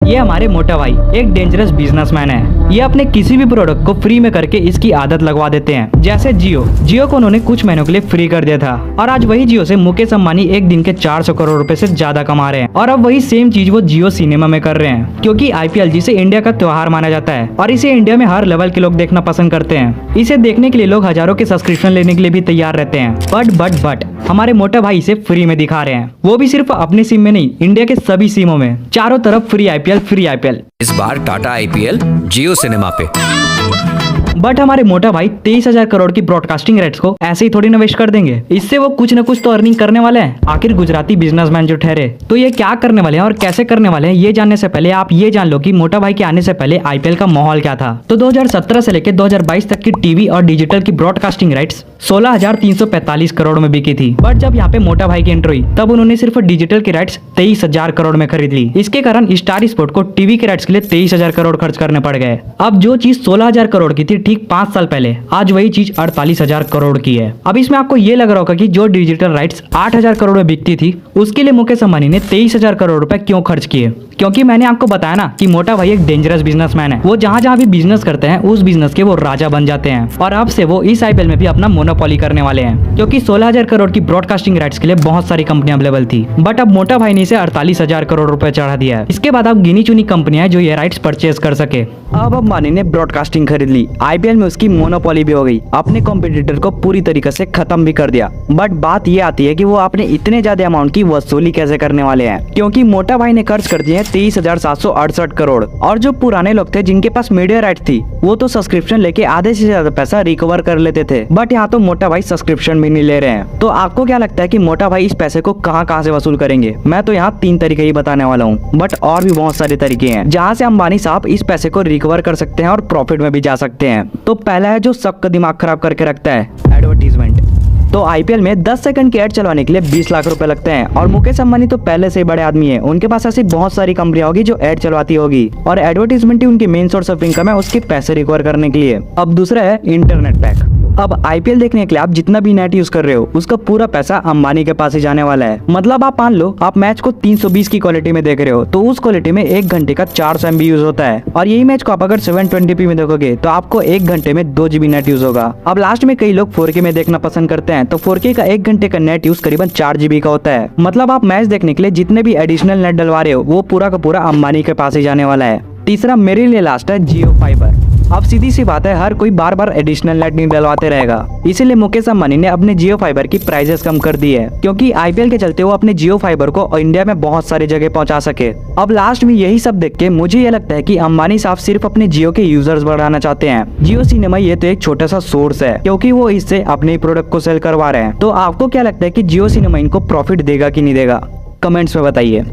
ये हमारे मोटा भाई एक डेंजरस बिजनेसमैन है। ये अपने किसी भी प्रोडक्ट को फ्री में करके इसकी आदत लगवा देते हैं। जैसे जियो को उन्होंने कुछ महीनों के लिए फ्री कर दिया था और आज वही जियो से मुकेश अंबानी एक दिन के 400 करोड़ रुपए से ज्यादा कमा रहे हैं। और अब वही सेम चीज वो जियो सिनेमा में कर रहे हैं, क्योंकि आईपीएल जिसे इंडिया का त्योहार माना जाता है और इसे इंडिया में हर लेवल के लोग देखना पसंद करते हैं। इसे देखने के लिए लोग हजारों के सब्सक्रिप्शन लेने के लिए भी तैयार रहते हैं। बट हमारे मोटा भाई इसे फ्री में दिखा रहे हैं, वो भी सिर्फ अपनी सिम में नहीं, इंडिया के सभी सिमों में चारों तरफ फ्री आईपीएल। इस बार टाटा आईपीएल जियो सिनेमा पे। बट हमारे मोटा भाई 23,000 करोड़ की ब्रॉडकास्टिंग राइट्स को ऐसे ही थोड़ी ना वेस्ट कर देंगे। इससे वो कुछ न कुछ तो अर्निंग करने वाले हैं। आखिर गुजराती बिजनेसमैन जो ठहरे, तो ये क्या करने वाले हैं और कैसे करने वाले हैं, ये जानने से पहले आप ये जान लो कि मोटा भाई के आने से पहले आईपीएल का माहौल क्या था। तो 2017 से लेकर 2022 तक की टीवी और डिजिटल की ब्रॉडकास्टिंग राइट्स 16,345 करोड़ में बिकी थी। बट जब यहाँ पे मोटा भाई की एंट्री हुई तब उन्होंने सिर्फ डिजिटल की राइट्स 23,000 करोड़ में खरीद ली। इसके कारण स्टार स्पोर्ट को टीवी के राइट्स के लिए 23,000 करोड़ खर्च करने पड़ गए। अब जो चीज 16,000 करोड़ की थी ठीक 5 साल पहले, आज वही चीज 48,000 करोड़ की है। अब इसमें आपको ये लग रहा होगा कि जो डिजिटल राइट्स 8,000 करोड़ में बिकती थी उसके लिए मुकेश अंबानी ने 23,000 करोड़ रुपए क्यों खर्च किए। क्योंकि मैंने आपको बताया ना कि मोटा भाई एक डेंजरस बिजनेसमैन है। वो जहाँ जहाँ भी बिजनेस करते हैं उस बिजनेस के वो राजा बन जाते हैं और अब से वो इस आईपीएल में भी अपना मोनोपोली करने वाले हैं। क्योंकि 16,000 करोड़ की ब्रॉडकास्टिंग राइट्स के लिए बहुत सारी कंपनियां अवेलेबल थी, बट अब मोटा भाई ने इसे 48,000 करोड़ रुपए चढ़ा दिया है। इसके बाद अब गिनी चुनी कंपनियां जो ये राइट्स परचेज कर सके। अब अंबानी ने ब्रॉडकास्टिंग खरीद ली, आईपीएल में उसकी मोनोपोली भी हो गई, अपने कॉम्पिटिटर को पूरी तरीके से खत्म भी कर दिया। बट बात ये आती है कि वो अपने इतने ज्यादा अमाउंट की वसूली कैसे करने वाले हैं, क्योंकि मोटा भाई ने खर्च कर दिए हैं 23,768 करोड़। और जो पुराने लोग थे जिनके पास मीडिया राइट थी वो तो सब्सक्रिप्शन लेके आधे से ज्यादा पैसा रिकवर कर लेते थे। बट यहाँ तो मोटा भाई सब्सक्रिप्शन भी नहीं ले रहे हैं। तो आपको क्या लगता है कि मोटा भाई इस पैसे को कहाँ से वसूल करेंगे? मैं तो यहाँ 3 तरीके ही बताने वाला हूँ, बट और भी बहुत सारे तरीके हैं जहाँ से अंबानी साहब इस पैसे को रिकवर कर सकते हैं और प्रॉफिट में भी जा सकते हैं। तो पहला है जो सबका दिमाग खराब करके रखता है, एडवर्टीजमेंट। तो आईपीएल में 10 सेकंड के ऐड चलवाने के लिए 20 लाख रुपए लगते हैं और मुकेश अंबानी तो पहले से ही बड़े आदमी है, उनके पास ऐसी बहुत सारी कंपनियां होगी जो ऐड चलवाती होगी और एडवर्टीजमेंट ही उनकी मेन सोर्स ऑफ इनकम है उसके पैसे रिकवर करने के लिए। अब दूसरा है इंटरनेट पैक। अब आईपीएल देखने के लिए आप जितना भी नेट यूज कर रहे हो उसका पूरा पैसा अंबानी के पास ही जाने वाला है। मतलब आप मान लो आप मैच को 320 की क्वालिटी में देख रहे हो तो उस क्वालिटी में 1 घंटे का 400 MB यूज होता है और यही मैच को आप अगर 720p में देखोगे तो आपको 1 घंटे में 2 GB नेट यूज होगा। अब लास्ट में कई लोग 4K में देखना पसंद करते हैं तो 4K का 1 घंटे का नेट यूज करीबन 4 GB का होता है। मतलब आप मैच देखने के लिए जितने भी एडिशनल नेट डलवा रहे हो वो पूरा का पूरा अंबानी के पास ही जाने वाला है। तीसरा मेरे लिए लास्ट है जियो फाइबर। अब सीधी सी बात है, हर कोई बार बार एडिशनल नेट नहीं डलवाते रहेगा, इसीलिए मुकेश अंबानी ने अपने जियो फाइबर की प्राइसेस कम कर दी है, क्योंकि आईपीएल के चलते वो अपने जियो फाइबर को इंडिया में बहुत सारी जगह पहुंचा सके। अब लास्ट में यही सब देख के मुझे ये लगता है कि अंबानी साहब सिर्फ अपने जियो के यूजर्स बढ़ाना चाहते हैं। जियो सिनेमा ये तो एक छोटा सा सोर्स है, क्योंकि वो इससे अपने प्रोडक्ट को सेल करवा रहे हैं। तो आपको क्या लगता है कि जियो सिनेमा इनको प्रॉफिट देगा कि नहीं देगा? कमेंट्स में बताइए।